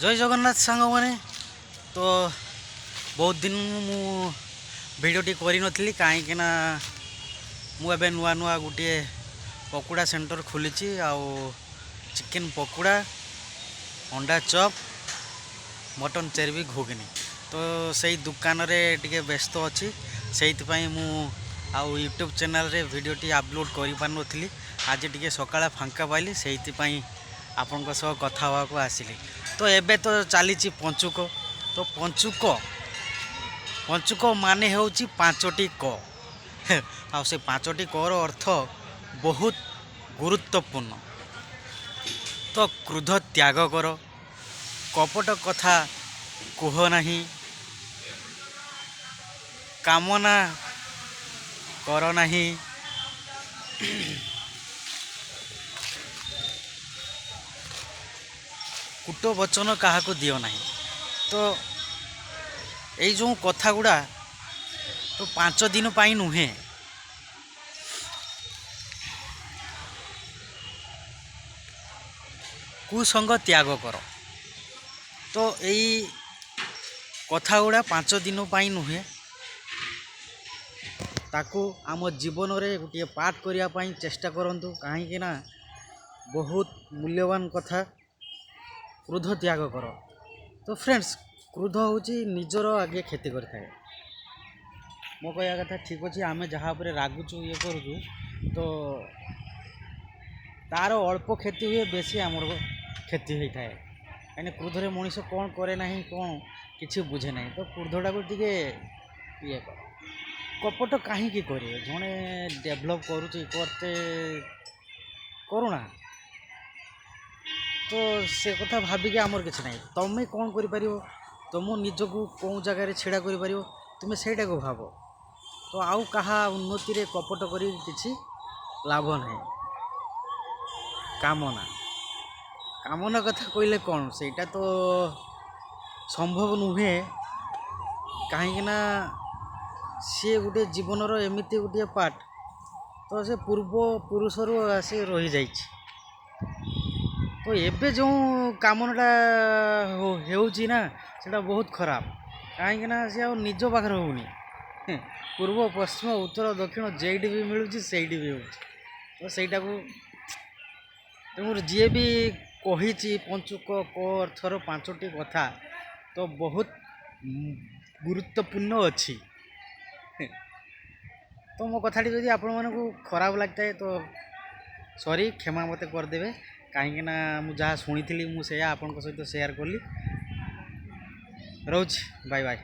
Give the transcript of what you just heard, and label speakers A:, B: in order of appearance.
A: जय जगन्नाथ सांग मैंने तो बहुत दिन मु भिडटी करी कहीं मुझे नुआ नुआ गोटे पकोड़ा सेंटर खोली चिकेन पकोड़ा अंडा चप मटन चर्बी घुगनी तो सही दुकान रे टिके व्यस्त अच्छी से मु आउ यूट्यूब चैनल रे वीडियोटी अपलोड कर पार नी आज टिके सकाळ फांका पाइली से आपण सह कथा हाँक आसिली तो एबे तो चली पंचुक तो पंचुक माने होची पांचटी क आ से पांचटी कर अर्थ बहुत गुरुत्वपूर्ण तो क्रोध त्याग कर कपट कथा कुह नहीं कामना कर नहीं कूट वचन क्या दियो नहीं तो यही जो कथा गुड़ा तो 5 दिन पाई नुहे कुसंग त्याग कर तो यही कथा गुड़ा 5 दिन पाई नुहे ताकू आम जीवन रे गोटे पाठ करने चेष्टा करंतु कहीं ना बहुत मूल्यवान कथा क्रोध त्याग कर तो फ्रेंड्स क्रोध हूँ निजर आगे क्षति करें मो कह कथा ठीक अच्छे आम जहाँ पर रागुचु ये करुचु तो तार अल्प क्षति हुए बेसी आमर क्षति होता है कहीं क्रोधरे मनीष कौन करे ना कौन किसी बुझे ना तो क्रोधटा को टे ये कर कपट कहीं करे जड़े डेभलप करते करूना तो से कथा भाविकी आमर किसी ना तुम्हें कौन कर तुम निजक कौन जगार छेड़ा कर तुम्हें सहीटा को भाव तो आउ कहा उन्नति रे कपट कर किसी लाभ ना कामना कामना कथा कहले कौन सेटा तो संभव नुहे कहीं सी गोटे जीवनर एमती गोटे पार्ट तो से पूर्व पुरुषर आसी रही जाइए तो एबे जो कामनाटा होउची ना सेटा बहुत खराब कहीं सी आ निज पाखर होनी पूर्व पश्चिम उत्तर दक्षिण जेडी भी मिलूँ से भी हो तो सहीटा को तुम जी भी कही पंचुक क अर्थर 5टी कथा तो बहुत गुरुत्वपूर्ण अच्छी तो मो कथाटी जदि आपण मानकु खराब लगता है तो सॉरी क्षमा मत करदेवे कहीं मुझे जहाँ शुणी मुझे आपन सहित शेयर कली रोज बाय बाय।